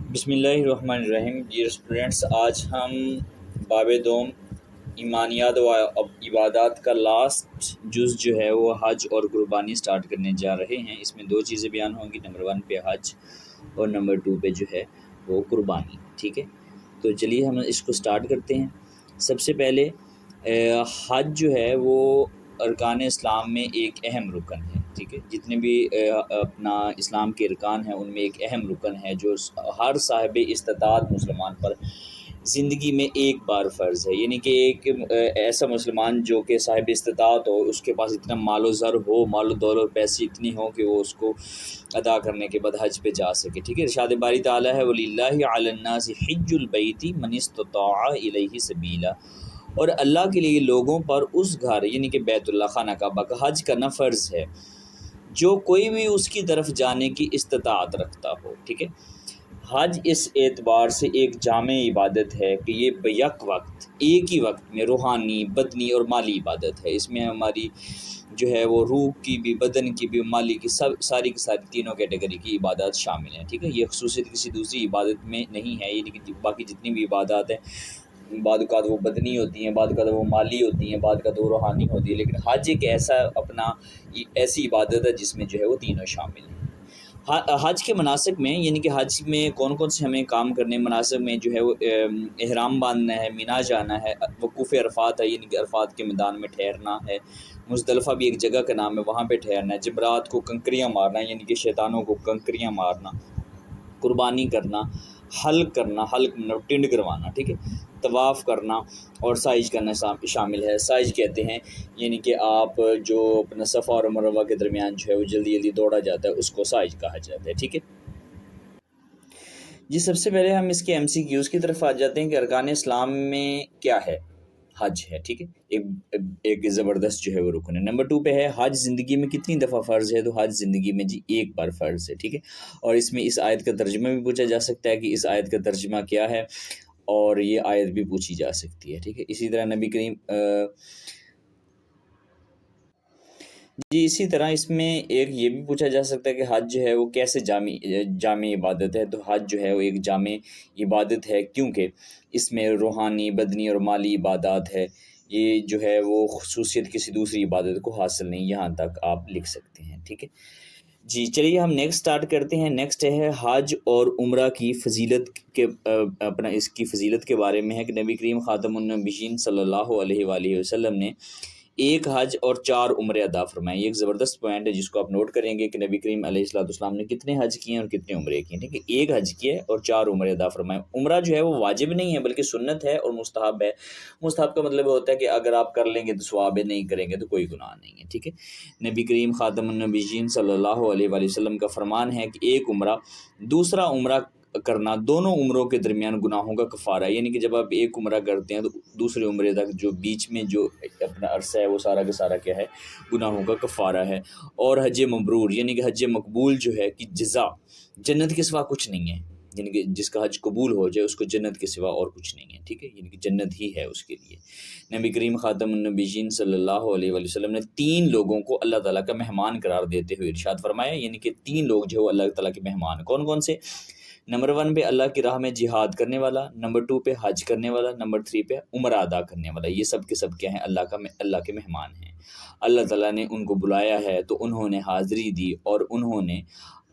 بسم اللہ الرحمن الرحیم۔ ڈیئر اسٹوڈینٹس، آج ہم باب دوم ایمانیات و عبادات کا لاسٹ جز جو ہے وہ حج اور قربانی سٹارٹ کرنے جا رہے ہیں۔ اس میں دو چیزیں بیان ہوں گی، نمبر 1 پہ حج اور نمبر 2 پہ جو ہے وہ قربانی، ٹھیک ہے۔ تو چلیے ہم اس کو سٹارٹ کرتے ہیں۔ سب سے پہلے حج جو ہے وہ ارکان اسلام میں ایک اہم رکن ہے، ٹھیک ہے۔ جتنے بھی اپنا اسلام کے ارکان ہیں ان میں ایک اہم رکن ہے جو ہر صاحب استطاعت مسلمان پر زندگی میں ایک بار فرض ہے، یعنی کہ ایک ایسا مسلمان جو کہ صاحب استطاعت ہو، اس کے پاس اتنا مال و زر ہو، مال و دولت پیسے اتنی ہو کہ وہ اس کو ادا کرنے کے بعد حج پہ جا سکے، ٹھیک ہے۔ ارشاد باری تعالیٰ ہے وَلِلَّهِ عَلَى النَّاسِ حِجُّ الْبَيْتِ مَنِ اسْتَطَاعَ إِلَيْهِ سَبِيلًا، اور اللہ کے لیے لوگوں پر اس گھر یعنی کہ بیت اللہ خانہ کعبہ کا حج کرنا فرض ہے جو کوئی بھی اس کی طرف جانے کی استطاعت رکھتا ہو، ٹھیک ہے۔ حج اس اعتبار سے ایک جامع عبادت ہے کہ یہ بیک وقت ایک ہی وقت میں روحانی، بدنی اور مالی عبادت ہے۔ اس میں ہماری جو ہے وہ روح کی بھی، بدن کی بھی، مالی کی، ساری کی ساری تینوں کیٹیگری کی عبادات شامل ہیں، ٹھیک ہے۔ یہ خصوصیت کسی دوسری عبادت میں نہیں ہے، یعنی کہ باقی جتنی بھی عبادات ہیں بعد اوقات وہ بدنی ہوتی ہیں، بعد اوقات وہ مالی ہوتی ہیں، بعد اوقات وہ روحانی ہوتی ہے، لیکن حج ایک ایسی عبادت ہے جس میں جو ہے وہ تینوں شامل ہیں۔ حج کے مناسک میں، یعنی کہ حج میں کون کون سے ہمیں کام کرنے، مناسک میں جو ہے وہ احرام باندھنا ہے، مینا جانا ہے، وقوف عرفات ہے یعنی کہ عرفات کے میدان میں ٹھہرنا ہے، مزدلفہ بھی ایک جگہ کا نام ہے، وہاں پہ ٹھہرنا ہے، جمرات کو کنکریاں مارنا ہے یعنی کہ شیطانوں کو کنکریاں مارنا، قربانی کرنا، حلق مطلب ٹنڈ کروانا، ٹھیک ہے، طواف کرنا اور سائج کرنا شامل ہے۔ سائج کہتے ہیں یعنی کہ آپ جو اپنا صفا اور مروہ کے درمیان جو ہے وہ جلدی جلدی دوڑا جاتا ہے اس کو سائج کہا جاتا ہے، ٹھیک ہے جی۔ سب سے پہلے ہم اس کے MCQs کی طرف آ جاتے ہیں کہ ارکان اسلام میں کیا ہے، حج ہے، ٹھیک ہے، ایک زبردست جو ہے وہ رکن ہے۔ نمبر 2 پہ ہے حج زندگی میں کتنی دفعہ فرض ہے، تو حج زندگی میں جی ایک بار فرض ہے، ٹھیک ہے۔ اور اس میں اس آیت کا ترجمہ بھی پوچھا جا سکتا ہے کہ اس آیت کا ترجمہ کیا ہے، اور یہ آیت بھی پوچھی جا سکتی ہے، ٹھیک ہے۔ اسی طرح نبی کریم جی اسی طرح اس میں ایک یہ بھی پوچھا جا سکتا ہے کہ حج جو ہے وہ کیسے جامع عبادت ہے، تو حج جو ہے وہ ایک جامع عبادت ہے کیونکہ اس میں روحانی، بدنی اور مالی عبادات ہے۔ یہ جو ہے وہ خصوصیت کسی دوسری عبادت کو حاصل نہیں، یہاں تک آپ لکھ سکتے ہیں، ٹھیک ہے جی۔ چلیے ہم نیکسٹ سٹارٹ کرتے ہیں۔ نیکسٹ ہے حج اور عمرہ کی فضیلت کے اس کی فضیلت کے بارے میں ہے کہ نبی کریم خاتم النبیین صلی اللہ علیہ وآلہ وسلم نے ایک حج اور 4 عمرے ادا فرمائے۔ یہ ایک زبردست پوائنٹ ہے جس کو آپ نوٹ کریں گے کہ نبی کریم علیہ السلام نے کتنے حج کیے ہیں اور کتنے عمرے کیے ہیں، ٹھیک ہے۔ ایک حج کیے اور 4 عمرے ادا فرمائے۔ عمرہ جو ہے وہ واجب نہیں ہے بلکہ سنت ہے اور مستحب ہے۔ مستحب کا مطلب ہوتا ہے کہ اگر آپ کر لیں گے تو ثواب ہے، نہیں کریں گے تو کوئی گناہ نہیں ہے، ٹھیک ہے۔ نبی کریم خاتم النبیین صلی اللہ علیہ وآلہ وسلم کا فرمان ہے کہ ایک عمرہ دوسرا عمرہ کرنا دونوں عمروں کے درمیان گناہوں کا کفارہ ہے، یعنی کہ جب آپ ایک عمرہ کرتے ہیں تو دوسرے عمرے تک جو بیچ میں جو اپنا عرصہ ہے وہ سارا کا سارا کیا ہے، گناہوں کا کفارہ ہے۔ اور حج مبرور یعنی کہ حج مقبول جو ہے کہ جزا جنت کے سوا کچھ نہیں ہے، یعنی کہ جس کا حج قبول ہو جائے اس کو جنت کے سوا اور کچھ نہیں ہے، ٹھیک ہے، یعنی کہ جنت ہی ہے اس کے لیے۔ نبی کریم خاتم النبیین صلی اللہ علیہ وآلہ وسلم نے 3 لوگوں کو اللہ تعالیٰ کا مہمان قرار دیتے ہوئے ارشاد فرمایا، یعنی کہ 3 لوگ جو ہے اللہ تعالیٰ کے مہمان، کون کون سے؟ نمبر 1 پہ اللہ کی راہ میں جہاد کرنے والا، نمبر 2 پہ حج کرنے والا، نمبر 3 پہ عمرہ ادا کرنے والا۔ یہ سب کے سب کیا ہیں، اللہ کے مہمان ہیں۔ اللہ تعالیٰ نے ان کو بلایا ہے تو انہوں نے حاضری دی اور انہوں نے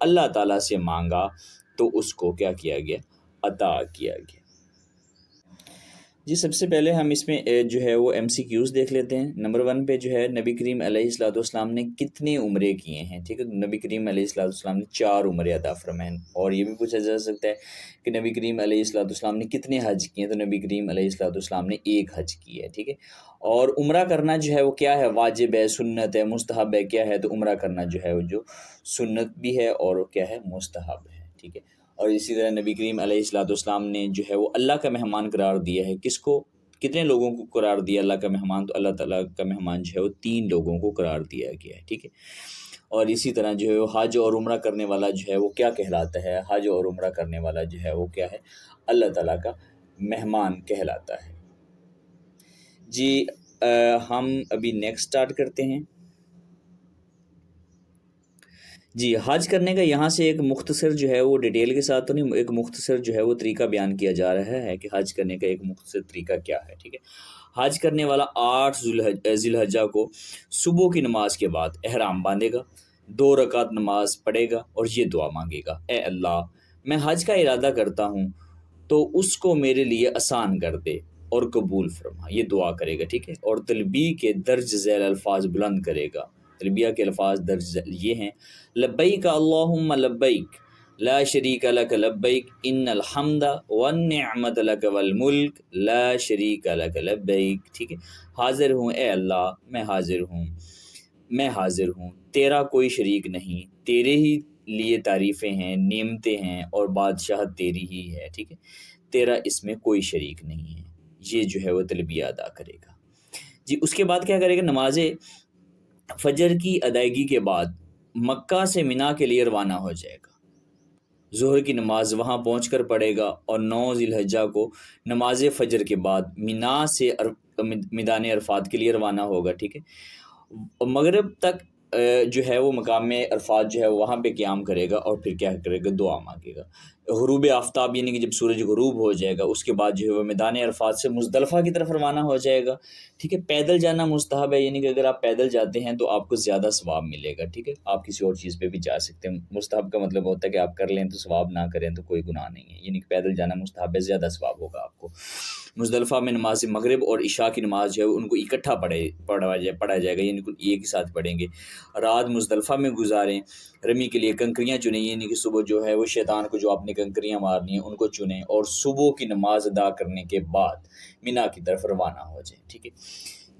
اللہ تعالیٰ سے مانگا تو اس کو کیا کیا گیا، عطا کیا گیا۔ جی سب سے پہلے ہم اس میں جو ہے وہ MCQs دیکھ لیتے ہیں۔ نمبر 1 پہ جو ہے نبی کریم علیہ السلام نے کتنے عمرے کیے ہیں، ٹھیک ہے۔ نبی کریم علیہ السلام نے 4 عمرے عطا فرمائے، اور یہ بھی پوچھا جا سکتا ہے کہ نبی کریم علیہ السلام نے کتنے حج کیے ہیں، تو نبی کریم علیہ السلام نے 1 حج کیا ہے، ٹھیک ہے۔ اور عمرہ کرنا جو ہے وہ کیا ہے، واجب ہے، سنت ہے، مستحب ہے، کیا ہے، تو عمرہ کرنا جو ہے وہ جو سنت بھی ہے اور کیا ہے، مستحب ہے، ٹھیک ہے۔ اور اسی طرح نبی کریم علیہ السلام نے جو ہے وہ اللہ کا مہمان قرار دیا ہے، کس کو، کتنے لوگوں کو قرار دیا اللہ کا مہمان، تو اللہ تعالیٰ کا مہمان جو ہے وہ 3 لوگوں کو قرار دیا گیا ہے، ٹھیک ہے۔ اور اسی طرح جو ہے وہ حج اور عمرہ کرنے والا جو ہے وہ کیا کہلاتا ہے، حج اور عمرہ کرنے والا جو ہے وہ کیا ہے، اللہ تعالیٰ کا مہمان کہلاتا ہے۔ جی ہم ابھی نیکسٹ سٹارٹ کرتے ہیں۔ جی، حج کرنے کا یہاں سے ایک مختصر جو ہے وہ ڈیٹیل کے ساتھ تو نہیں، ایک مختصر جو ہے وہ طریقہ بیان کیا جا رہا ہے کہ حج کرنے کا ایک مختصر طریقہ کیا ہے، ٹھیک ہے۔ حج کرنے والا 8 ذی الحجہ کو صبح کی نماز کے بعد احرام باندھے گا، 2 رکعت نماز پڑھے گا اور یہ دعا مانگے گا: اے اللہ، میں حج کا ارادہ کرتا ہوں تو اس کو میرے لیے آسان کر دے اور قبول فرما، یہ دعا کرے گا، ٹھیک ہے۔ اور تلبیہ کے درج ذیل الفاظ بلند کرے گا۔ تلبیہ کے الفاظ درج ذیل یہ ہیں: لبیک اللہم لبیک لا شریک لک لبیک ان الحمد والنعمت لک والملک لا شریک لک لبیک، ٹھیک ہے۔ حاضر ہوں اے اللہ، میں حاضر ہوں، تیرا کوئی شریک نہیں، تیرے ہی لیے تعریفیں ہیں، نعمتیں ہیں اور بادشاہت تیری ہی ہے، ٹھیک ہے، تیرا اس میں کوئی شریک نہیں ہے۔ یہ جو ہے وہ تلبیہ ادا کرے گا۔ جی، اس کے بعد کیا کرے گا؟ نماز فجر کی ادائیگی کے بعد مکہ سے مینا کے لیے روانہ ہو جائے گا۔ ظہر کی نماز وہاں پہنچ کر پڑھے گا اور 9 ذی الحجہ کو نماز فجر کے بعد مینا سے میدان عرفات کے لیے روانہ ہوگا، ٹھیک ہے۔ مغرب تک جو ہے وہ مقام عرفات جو ہے وہاں پہ قیام کرے گا اور پھر کیا کرے گا؟ دعا مانگے گا۔ غروب آفتاب یعنی کہ جب سورج غروب ہو جائے گا اس کے بعد جو ہے وہ میدان عرفات سے مزدلفہ کی طرف روانہ ہو جائے گا، ٹھیک ہے۔ پیدل جانا مستحب ہے، یعنی کہ اگر آپ پیدل جاتے ہیں تو آپ کو زیادہ ثواب ملے گا، ٹھیک ہے۔ آپ کسی اور چیز پہ بھی جا سکتے ہیں، مستحب کا مطلب ہوتا ہے کہ آپ کر لیں تو ثواب، نہ کریں تو کوئی گناہ نہیں ہے، یعنی کہ پیدل جانا مستحب ہے، زیادہ ثواب ہوگا آپ کو۔ مزدلفہ میں نماز مغرب اور عشاء کی نماز جو ہے ان کو اکٹھا پڑھا جائے گا، یعنی کہ ایک ہی ساتھ پڑھیں گے۔ رات مزدلفہ میں گزاریں، رمی کے لیے کنکریاں چنیں، یعنی کہ صبح جو ہے وہ شیطان کو جو آپ نے کنکریاں مارنی ہیں ان کو چنیں، اور صبح کی نماز ادا کرنے کے بعد مینا کی طرف روانہ ہو جائیں، ٹھیک ہے۔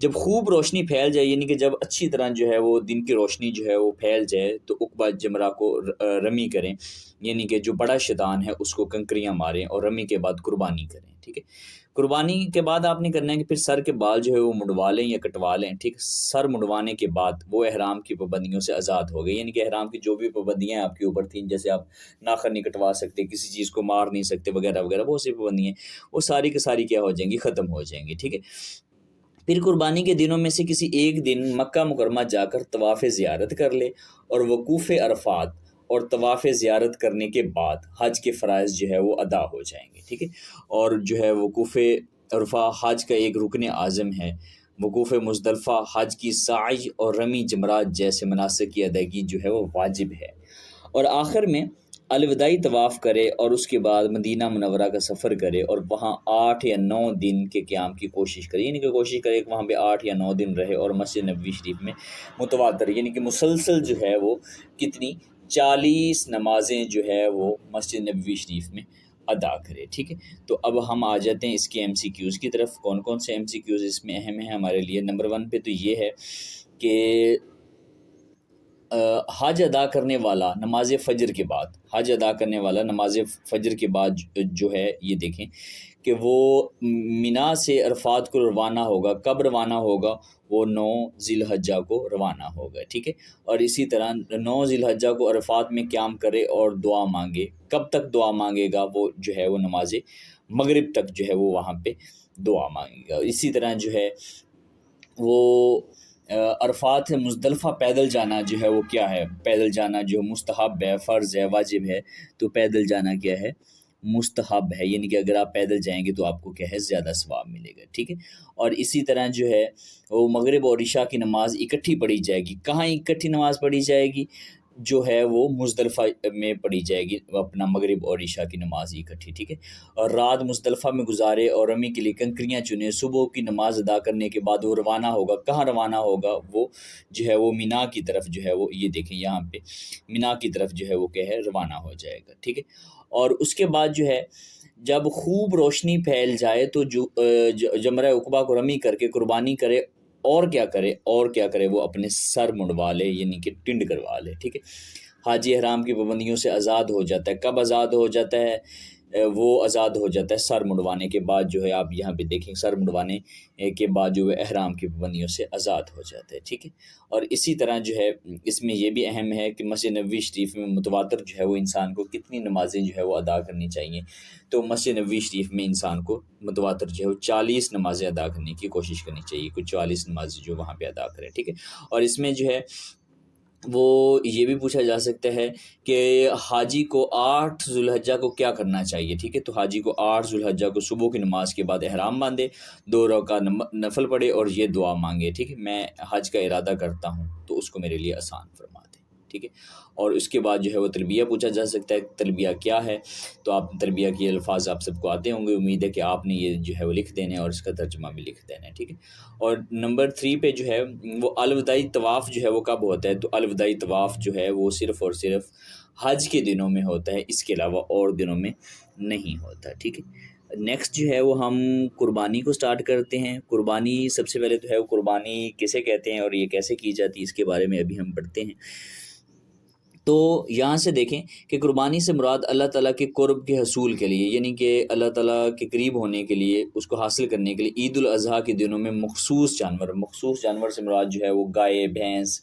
جب خوب روشنی پھیل جائے، یعنی کہ جب اچھی طرح جو ہے وہ دن کی روشنی جو ہے وہ پھیل جائے تو عقبہ جمرہ کو رمی کریں، یعنی کہ جو بڑا شیطان ہے اس کو کنکریاں ماریں اور رمی کے بعد قربانی کریں، ٹھیک ہے۔ قربانی کے بعد آپ نے کرنا ہے کہ پھر سر کے بال جو ہے وہ مڈوا لیں یا کٹوا لیں، ٹھیک۔ سر مڈوانے کے بعد وہ احرام کی پابندیوں سے آزاد ہو گئے، یعنی کہ احرام کی جو بھی پابندیاں آپ کے اوپر تھیں، جیسے آپ ناخن نہیں کٹوا سکتے، کسی چیز کو مار نہیں سکتے وغیرہ وغیرہ، بہت سی پابندیاں وہ ساری کی ساری کیا ہو جائیں گی؟ ختم ہو جائیں گی، ٹھیک ہے۔ پھر قربانی کے دنوں میں سے کسی ایک دن مکہ مکرمہ جا کر طواف زیارت کر لے، اور وقوف عرفات اور طواف زیارت کرنے کے بعد حج کے فرائض جو ہے وہ ادا ہو جائیں گے، ٹھیک ہے۔ اور جو ہے وقوف عرفہ حج کا ایک رکن اعظم ہے۔ وقوف مزدلفہ حج کی سعی اور رمی جمرات جیسے مناسک کی ادائیگی جو ہے وہ واجب ہے۔ اور آخر میں الوداعی طواف کرے اور اس کے بعد مدینہ منورہ کا سفر کرے اور وہاں 8 یا 9 دن کے قیام کی کوشش کرے، یعنی کہ کوشش کرے کہ وہاں پہ 8 یا 9 دن رہے اور مسجد نبوی شریف میں متواتر یعنی کہ مسلسل جو ہے وہ کتنی 40 نمازیں جو ہے وہ مسجد نبوی شریف میں ادا کرے، ٹھیک ہے۔ تو اب ہم آ جاتے ہیں اس کے ایم سی کیوز کی طرف۔ کون کون سے ایم سی کیوز اس میں اہم ہیں ہمارے لیے؟ نمبر 1 پہ تو یہ ہے کہ حج ادا کرنے والا نماز فجر کے بعد جو ہے یہ دیکھیں کہ وہ مینا سے عرفات کو روانہ ہوگا۔ کب روانہ ہوگا؟ وہ 9 ذی الحجہ کو روانہ ہوگا، ٹھیک ہے۔ اور اسی طرح 9 ذی الحجہ کو عرفات میں قیام کرے اور دعا مانگے۔ کب تک دعا مانگے گا؟ وہ جو ہے وہ نماز مغرب تک جو ہے وہ وہاں پہ دعا مانگے گا۔ اسی طرح جو ہے وہ عرفات مزدلفہ پیدل جانا جو ہے وہ کیا ہے؟ پیدل جانا جو مستحب ہے، فرض ہے، واجب ہے، تو پیدل جانا کیا ہے؟ مستحب ہے، یعنی کہ اگر آپ پیدل جائیں گے تو آپ کو کیا ہے؟ زیادہ ثواب ملے گا، ٹھیک ہے۔ اور اسی طرح جو ہے وہ مغرب اور عشاء کی نماز اکٹھی پڑھی جائے گی۔ کہاں اکٹھی نماز پڑھی جائے گی؟ جو ہے وہ مزدلفہ میں پڑھی جائے گی، اپنا مغرب اور عشاء کی نماز اکٹھی، ٹھیک ہے۔ اور رات مزدلفہ میں گزارے اور رمی کے لیے کنکریاں چنے۔ صبح کی نماز ادا کرنے کے بعد وہ روانہ ہوگا۔ کہاں روانہ ہوگا؟ وہ جو ہے وہ مینا کی طرف جو ہے وہ یہ دیکھیں یہاں پہ مینا کی طرف جو ہے وہ کیا ہے؟ روانہ ہو جائے گا، ٹھیک ہے۔ اور اس کے بعد جو ہے جب خوب روشنی پھیل جائے تو جو جمرہ عقبہ کو رمی کر کے قربانی کرے، اور کیا کرے وہ اپنے سر منڈوا لے، یعنی کہ ٹنڈ کروا لے، ٹھیک ہے۔ حاجی احرام کی پابندیوں سے آزاد ہو جاتا ہے۔ کب آزاد ہو جاتا ہے؟ وہ آزاد ہو جاتا ہے سر منڈوانے کے بعد، جو ہے آپ یہاں پہ دیکھیں سر منڈوانے کے بعد جو ہے احرام کی پابندیوں سے آزاد ہو جاتا ہے، ٹھیک ہے۔ اور اسی طرح جو ہے اس میں یہ بھی اہم ہے کہ مسجد نبوی شریف میں متواتر جو ہے وہ انسان کو کتنی نمازیں جو ہے وہ ادا کرنی چاہیے؟ تو مسجد نبوی شریف میں انسان کو متواتر جو ہے وہ 40 نمازیں ادا کرنے کی کوشش کرنی چاہیے، کچھ 40 نمازیں جو وہاں پہ ادا کرے، ٹھیک ہے۔ اور اس میں جو ہے وہ یہ بھی پوچھا جا سکتا ہے کہ حاجی کو 8 ذوالحجہ کو کیا کرنا چاہیے، ٹھیک ہے، تو حاجی کو 8 ذوالحجہ کو صبح کی نماز کے بعد احرام باندھے، 2 رکعت نفل پڑھے اور یہ دعا مانگے، ٹھیک ہے، میں حج کا ارادہ کرتا ہوں تو اس کو میرے لیے آسان فرما دے، ٹھیک ہے۔ اور اس کے بعد جو ہے وہ تلبیہ پوچھا جا سکتا ہے، تلبیہ کیا ہے، تو آپ تلبیہ کے الفاظ آپ سب کو آتے ہوں گے، امید ہے کہ آپ نے یہ جو ہے وہ لکھ دینے اور اس کا ترجمہ بھی لکھ دینا ہے، ٹھیک ہے۔ اور نمبر 3 پہ جو ہے وہ الوداعی طواف جو ہے وہ کب ہوتا ہے، تو الوداعی طواف جو ہے وہ صرف اور صرف حج کے دنوں میں ہوتا ہے، اس کے علاوہ اور دنوں میں نہیں ہوتا، ٹھیک ہے۔ نیکسٹ جو ہے وہ ہم قربانی کو سٹارٹ کرتے ہیں۔ قربانی سب سے پہلے تو ہے وہ قربانی کسے کہتے ہیں اور یہ کیسے کی جاتی ہے، اس کے بارے میں ابھی ہم پڑھتے ہیں۔ تو یہاں سے دیکھیں کہ قربانی سے مراد اللہ تعالیٰ کے قرب کے حصول کے لیے، یعنی کہ اللہ تعالیٰ کے قریب ہونے کے لیے، اس کو حاصل کرنے کے لیے عید الاضحیٰ کے دنوں میں مخصوص جانور سے مراد جو ہے وہ گائے، بھینس،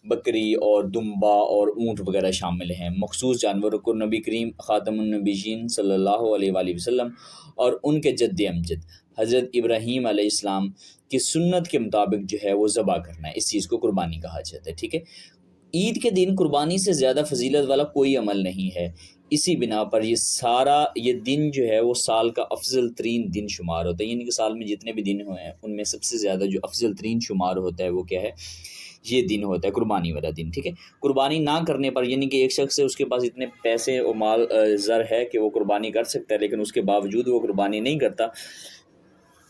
بکری اور دمبا اور اونٹ وغیرہ شامل ہیں۔ مخصوص جانوروں کو نبی کریم خاتم النبیین صلی اللہ علیہ وآلہ وسلم اور ان کے جد امجد حضرت ابراہیم علیہ السلام کی سنت کے مطابق جو ہے وہ ذبح کرنا ہے، اس چیز کو قربانی کہا جاتا ہے، ٹھیک ہے۔ عید کے دن قربانی سے زیادہ فضیلت والا کوئی عمل نہیں ہے، اسی بنا پر یہ دن جو ہے وہ سال کا افضل ترین دن شمار ہوتا ہے، یعنی کہ سال میں جتنے بھی دن ہوئے ہیں ان میں سب سے زیادہ جو افضل ترین شمار ہوتا ہے وہ کیا ہے، یہ دن ہوتا ہے قربانی والا دن، ٹھیک ہے۔ قربانی نہ کرنے پر، یعنی کہ ایک شخص ہے اس کے پاس اتنے پیسے اور مال زر ہے کہ وہ قربانی کر سکتا ہے، لیکن اس کے باوجود وہ قربانی نہیں کرتا،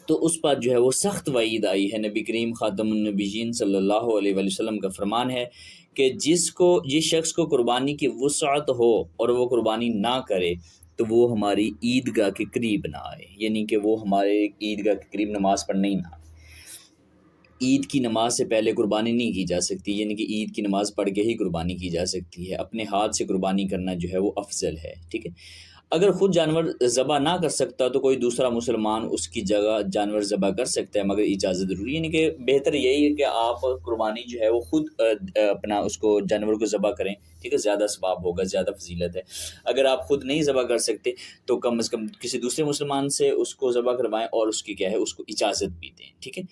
تو اس پر جو ہے وہ سخت وعید آئی ہے۔ نبی کریم خاتم النبیین صلی اللہ علیہ وآلہ وسلم کا فرمان ہے کہ جس شخص کو قربانی کی وسعت ہو اور وہ قربانی نہ کرے تو وہ ہماری عیدگاہ کے قریب نہ آئے، یعنی کہ وہ ہمارے عیدگاہ کے قریب نماز پڑھنے ہی نہ آئے۔ عید کی نماز سے پہلے قربانی نہیں کی جا سکتی، یعنی کہ عید کی نماز پڑھ کے ہی قربانی کی جا سکتی ہے، اپنے ہاتھ سے قربانی کرنا جو ہے وہ افضل ہے، ٹھیک ہے۔ اگر خود جانور ذبح نہ کر سکتا تو کوئی دوسرا مسلمان اس کی جگہ جانور ذبح کر سکتا ہے، مگر اجازت ضروری ہے، یعنی کہ بہتر یہی ہے کہ آپ قربانی جو ہے وہ خود اپنا اس کو جانور کو ذبح کریں، ٹھیک ہے، زیادہ ثواب ہوگا، زیادہ فضیلت ہے۔ اگر آپ خود نہیں ذبح کر سکتے تو کم از کم کسی دوسرے مسلمان سے اس کو ذبح کروائیں اور اس کی کیا ہے، اس کو اجازت بھی دیں، ٹھیک ہے۔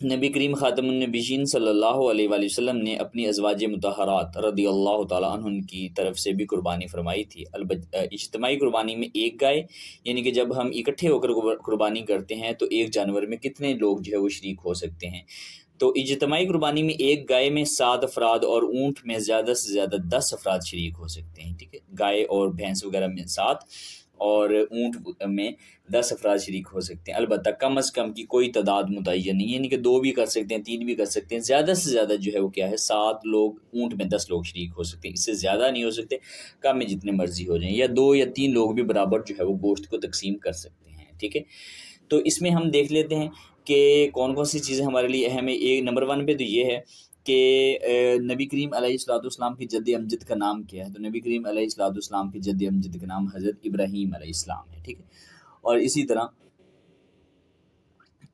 نبی کریم خاتم النبیین صلی اللہ علیہ وآلہ وسلم نے اپنی ازواج مطہرات رضی اللہ تعالیٰ عنہن کی طرف سے بھی قربانی فرمائی تھی۔ اجتماعی قربانی میں ایک گائے، یعنی کہ جب ہم اکٹھے ہو کر قربانی کرتے ہیں تو ایک جانور میں کتنے لوگ جو ہے وہ شریک ہو سکتے ہیں، تو اجتماعی قربانی میں ایک گائے میں 7 افراد اور اونٹ میں زیادہ سے زیادہ 10 افراد شریک ہو سکتے ہیں، ٹھیک ہے۔ گائے اور بھینس وغیرہ میں 7 اور اونٹ میں 10 افراد شریک ہو سکتے ہیں، البتہ کم از کم کی کوئی تعداد متعین نہیں، یعنی کہ 2 بھی کر سکتے ہیں، 3 بھی کر سکتے ہیں، زیادہ سے زیادہ جو ہے وہ کیا ہے 7 لوگ، اونٹ میں 10 لوگ شریک ہو سکتے ہیں، اس سے زیادہ نہیں ہو سکتے، کم میں جتنے مرضی ہو جائیں، یا 2 یا 3 لوگ بھی برابر جو ہے وہ گوشت کو تقسیم کر سکتے ہیں، ٹھیک ہے۔ تو اس میں ہم دیکھ لیتے ہیں کہ کون کون سی چیزیں ہمارے لیے اہم ہے۔ ایک نمبر 1 پہ تو یہ ہے کہ نبی کریم علیہ السلام کی جد امجد کا نام کیا ہے، تو نبی کریم علیہ السلام کی جد امجد کا نام حضرت ابراہیم علیہ السلام ہے، ٹھیک ہے۔ اور اسی طرح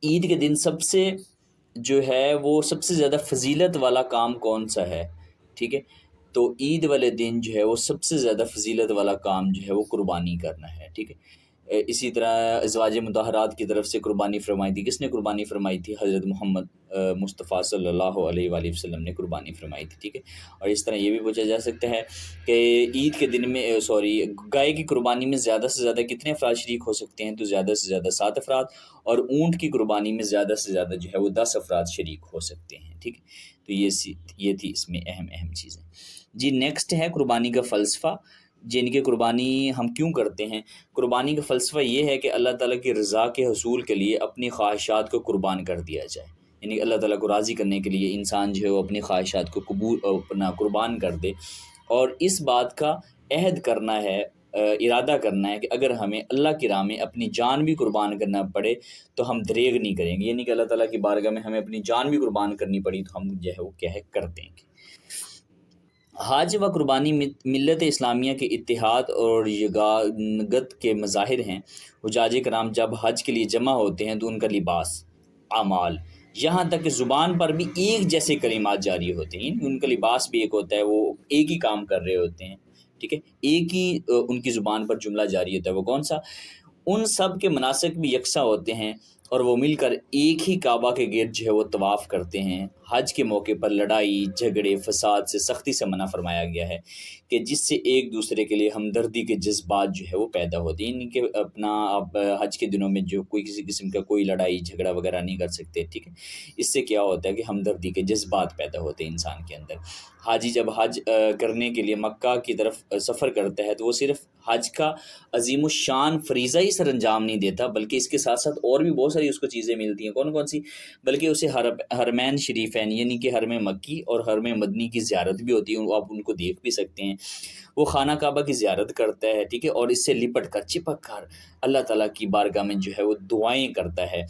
عید کے دن سب سے جو ہے وہ سب سے زیادہ فضیلت والا کام کون سا ہے، ٹھیک ہے، تو عید والے دن جو ہے وہ سب سے زیادہ فضیلت والا کام جو ہے وہ قربانی کرنا ہے، ٹھیک ہے۔ اسی طرح ازواج مطہرات کی طرف سے قربانی فرمائی تھی، کس نے قربانی فرمائی تھی؟ حضرت محمد مصطفیٰ صلی اللہ علیہ وآلہ وسلم نے قربانی فرمائی تھی، ٹھیک ہے۔ اور اس طرح یہ بھی پوچھا جا سکتا ہے کہ عید کے دن میں گائے کی قربانی میں زیادہ سے زیادہ کتنے افراد شریک ہو سکتے ہیں، تو زیادہ سے زیادہ 7 افراد، اور اونٹ کی قربانی میں زیادہ سے زیادہ جو ہے وہ 10 افراد شریک ہو سکتے ہیں، ٹھیک ہے۔ تو یہ تھی اس میں اہم چیزیں۔ جی نیکسٹ ہے قربانی کا فلسفہ، جن کی قربانی ہم کیوں کرتے ہیں۔ قربانی کا فلسفہ یہ ہے کہ اللہ تعالیٰ کی رضا کے حصول کے لیے اپنی خواہشات کو قربان کر دیا جائے، یعنی اللہ تعالیٰ کو راضی کرنے کے لیے انسان جو ہے وہ اپنی خواہشات کو اپنا قربان کر دے، اور اس بات کا عہد کرنا ہے، ارادہ کرنا ہے کہ اگر ہمیں اللہ کی راہ میں اپنی جان بھی قربان کرنا پڑے تو ہم دریغ نہیں کریں گے، یعنی کہ اللہ تعالیٰ کی بارگاہ میں ہمیں اپنی جان بھی قربان کرنی پڑی تو ہم جو ہے وہ کیا ہے کر دیں گے۔ حج و قربانی ملت اسلامیہ کے اتحاد اور یگانگت کے مظاہر ہیں۔ حجاج کرام جب حج کے لیے جمع ہوتے ہیں تو ان کا لباس، اعمال، یہاں تک کہ زبان پر بھی ایک جیسے کلمات جاری ہوتے ہیں، ان کا لباس بھی ایک ہوتا ہے، وہ ایک ہی کام کر رہے ہوتے ہیں، ٹھیک ہے، ایک ہی ان کی زبان پر جملہ جاری ہوتا ہے، وہ کون سا؟ ان سب کے مناسک بھی یکساں ہوتے ہیں، اور وہ مل کر ایک ہی کعبہ کے گرد جو ہے وہ طواف کرتے ہیں۔ حج کے موقع پر لڑائی جھگڑے فساد سے سختی سے منع فرمایا گیا ہے کہ جس سے ایک دوسرے کے لیے ہمدردی کے جذبات جو ہے وہ پیدا ہوتے ہیں، یعنی کہ اپنا آپ حج کے دنوں میں جو کوئی کسی قسم کا کوئی لڑائی جھگڑا وغیرہ نہیں کر سکتے، ٹھیک ہے۔ اس سے کیا ہوتا ہے کہ ہمدردی کے جذبات پیدا ہوتے ہیں انسان کے اندر۔ حاجی جب حج کرنے کے لیے مکہ کی طرف سفر کرتا ہے تو وہ صرف حج کا عظیم الشان فریضہ ہی سر انجام نہیں دیتا، بلکہ اس کے ساتھ ساتھ اور بھی بہت ساری اس کو چیزیں ملتی ہیں۔ کون کون سی؟ بلکہ اسے حرمین شریفین یعنی کہ حرم مکی اور حرم مدنی کی زیارت بھی ہوتی ہے، آپ ان کو دیکھ بھی سکتے ہیں۔ وہ خانہ کعبہ کی زیارت کرتا ہے، ٹھیک ہے، اور اس سے لپٹ کر چپک کر اللہ تعالیٰ کی بارگاہ میں جو ہے وہ دعائیں کرتا ہے،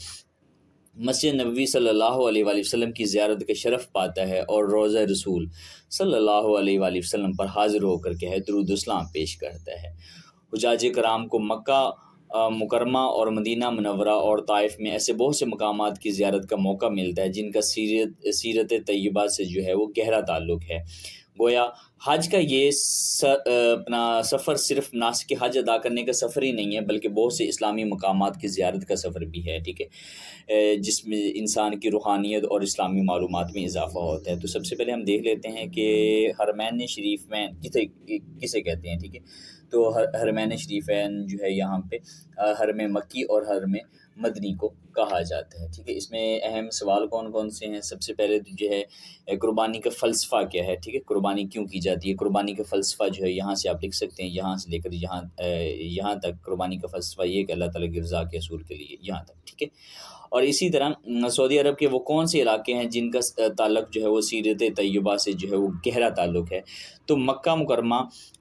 مسجد نبوی صلی اللہ علیہ وآلہ وسلم کی زیارت کا شرف پاتا ہے، اور روضہ رسول صلی اللہ علیہ وآلہ وسلم پر حاضر ہو کر کے درود و اسلام پیش کرتا ہے۔ حجاج کرام کو مکہ مکرمہ اور مدینہ منورہ اور طائف میں ایسے بہت سے مقامات کی زیارت کا موقع ملتا ہے جن کا سیرت طیبہ سے جو ہے وہ گہرا تعلق ہے۔ گویا حج کا یہ اپنا سفر صرف مناسک حج ادا کرنے کا سفر ہی نہیں ہے، بلکہ بہت سے اسلامی مقامات کی زیارت کا سفر بھی ہے، ٹھیک ہے، جس میں انسان کی روحانیت اور اسلامی معلومات میں اضافہ ہوتا ہے۔ تو سب سے پہلے ہم دیکھ لیتے ہیں کہ حرمین شریفین کسے کہتے ہیں، ٹھیک ہے۔ تو حرمین شریفین جو ہے یہاں پہ حرم مکی اور حرم مدنی کو کہا جاتا ہے، ٹھیک ہے۔ اس میں اہم سوال کون کون سے ہیں؟ سب سے پہلے تو جو ہے قربانی کا فلسفہ کیا ہے، ٹھیک ہے، قربانی کیوں کی جاتی ہے؟ قربانی کا فلسفہ جو ہے یہاں سے آپ لکھ سکتے ہیں، یہاں سے لے کر یہاں تک قربانی کا فلسفہ یہ کہ اللہ تعالیٰ کی رضا کے حصول کے لیے، یہاں تک، ٹھیک ہے۔ اور اسی طرح سعودی عرب کے وہ کون سے علاقے ہیں جن کا تعلق جو ہے وہ سیرت طیبہ سے جو ہے وہ گہرا تعلق ہے؟ تو مکہ مکرمہ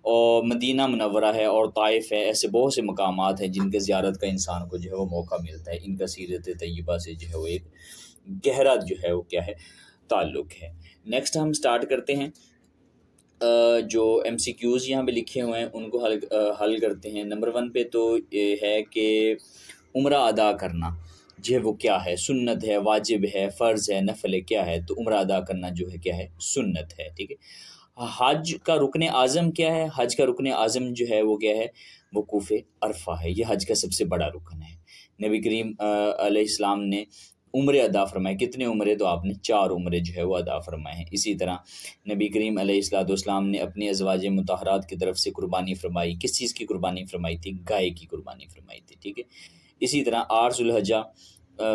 اور مدینہ منورہ ہے اور طائف ہے، ایسے بہت سے مقامات ہیں جن کے زیارت کا انسان کو جو ہے وہ موقع ملتا ہے۔ ان کا سیرت طیبہ سے جو ہے وہ ایک گہرا جو ہے وہ کیا ہے تعلق ہے۔ نیکسٹ ہم سٹارٹ کرتے ہیں، جو ایم سی کیوز یہاں پہ لکھے ہوئے ہیں ان کو حل کرتے ہیں۔ نمبر 1 پہ تو یہ ہے کہ عمرہ ادا کرنا جو ہے وہ کیا ہے؟ سنت ہے، واجب ہے، فرض ہے، نفل ہے، کیا ہے؟ تو عمرہ ادا کرنا جو ہے کیا ہے؟ سنت ہے، ٹھیک ہے۔ حج کا رکن اعظم کیا ہے؟ حج کا رکن اعظم جو ہے وہ کیا ہے؟ وقوف عرفہ ہے، یہ حج کا سب سے بڑا رکن ہے۔ نبی کریم علیہ السلام نے عمرے ادا فرمائے، کتنے عمرے؟ تو آپ نے 4 عمرے جو ہے وہ ادا فرمائے ہیں۔ اسی طرح نبی کریم علیہ السلام نے اپنی ازواج مطہرات کی طرف سے قربانی فرمائی، کس چیز کی قربانی فرمائی تھی؟ گائے کی قربانی فرمائی تھی، ٹھیک ہے۔ اسی طرح 8 ذوالحجہ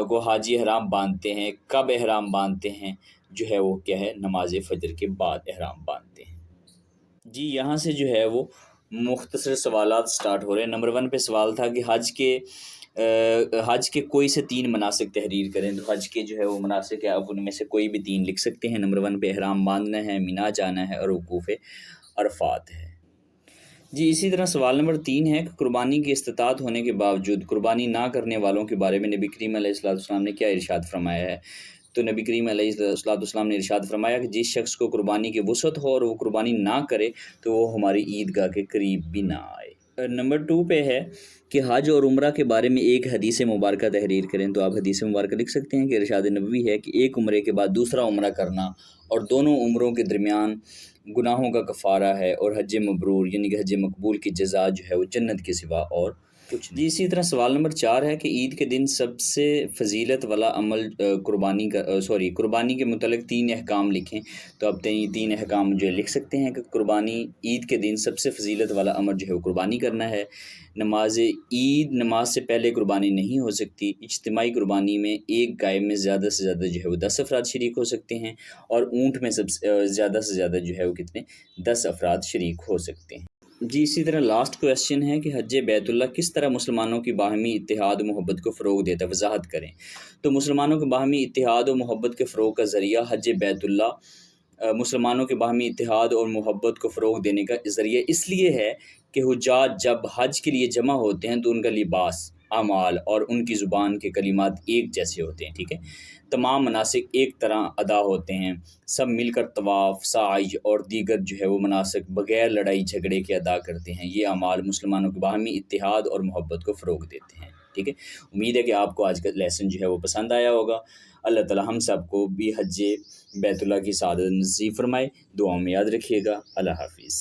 کو حاجی احرام باندھتے ہیں، کب احرام باندھتے ہیں؟ جو ہے وہ کیا ہے؟ نماز فجر کے بعد احرام باندھتے ہیں۔ جی یہاں سے جو ہے وہ مختصر سوالات سٹارٹ ہو رہے ہیں۔ نمبر 1 پہ سوال تھا کہ حج کے کوئی سے 3 مناسک تحریر کریں، تو حج کے جو ہے وہ مناسک ہے، آپ ان میں سے کوئی بھی 3 لکھ سکتے ہیں۔ نمبر 1 پہ احرام باندھنا ہے، مینا جانا ہے، اور وقوف عرفات ہے۔ جی اسی طرح سوال نمبر 3 ہے کہ قربانی کی استطاعت ہونے کے باوجود قربانی نہ کرنے والوں کے بارے میں نبی کریم علیہ السلام نے کیا ارشاد فرمایا ہے؟ تو نبی کریم علیہ السلام نے ارشاد فرمایا کہ جس شخص کو قربانی کی وسعت ہو اور وہ قربانی نہ کرے تو وہ ہماری عیدگاہ کے قریب بھی نہ آئے۔ نمبر 2 پہ ہے کہ حج اور عمرہ کے بارے میں ایک حدیث مبارکہ تحریر کریں، تو آپ حدیث مبارکہ لکھ سکتے ہیں کہ ارشاد نبوی ہے کہ ایک عمرے کے بعد دوسرا عمرہ کرنا اور دونوں عمروں کے درمیان گناہوں کا کفارہ ہے، اور حج مبرور یعنی کہ حج مقبول کی جزا جو ہے وہ جنت کے سوا اور کچھ نہیں۔ اسی طرح سوال نمبر 4 ہے کہ عید کے دن سب سے فضیلت والا عمل قربانی کے متعلق 3 احکام لکھیں، تو آپ 3 احکام جو لکھ سکتے ہیں کہ عید کے دن سب سے فضیلت والا عمل جو ہے وہ قربانی کرنا ہے۔ نماز سے پہلے قربانی نہیں ہو سکتی۔ اجتماعی قربانی میں ایک گائے میں زیادہ سے زیادہ جو ہے وہ 10 افراد شریک ہو سکتے ہیں، اور اونٹ میں زیادہ سے زیادہ جو ہے وہ کتنے 10 افراد شریک ہو سکتے ہیں۔ جی اسی طرح لاسٹ کویسچن ہے کہ حج بیت اللہ کس طرح مسلمانوں کی باہمی اتحاد و محبت کو فروغ دیتا ہے؟ وضاحت کریں۔ تو مسلمانوں کے باہمی اتحاد و محبت کے فروغ کا ذریعہ حج بیت اللہ مسلمانوں کے باہمی اتحاد اور محبت کو فروغ دینے کا ذریعہ اس لیے ہے کہ حجاج جب حج کے لیے جمع ہوتے ہیں تو ان کا لباس، اعمال اور ان کی زبان کے کلمات ایک جیسے ہوتے ہیں، ٹھیک ہے۔ تمام مناسک ایک طرح ادا ہوتے ہیں، سب مل کر طواف، سعی اور دیگر جو ہے وہ مناسک بغیر لڑائی جھگڑے کے ادا کرتے ہیں۔ یہ اعمال مسلمانوں کے باہمی اتحاد اور محبت کو فروغ دیتے ہیں، ٹھیک ہے۔ امید ہے کہ آپ کو آج کا لیسن جو ہے وہ پسند آیا ہوگا۔ اللہ تعالی ہم سب کو بھی حج بیت اللہ کی سعادت نصیب فرمائے۔ دعاؤں میں یاد رکھیے گا۔ اللہ حافظ۔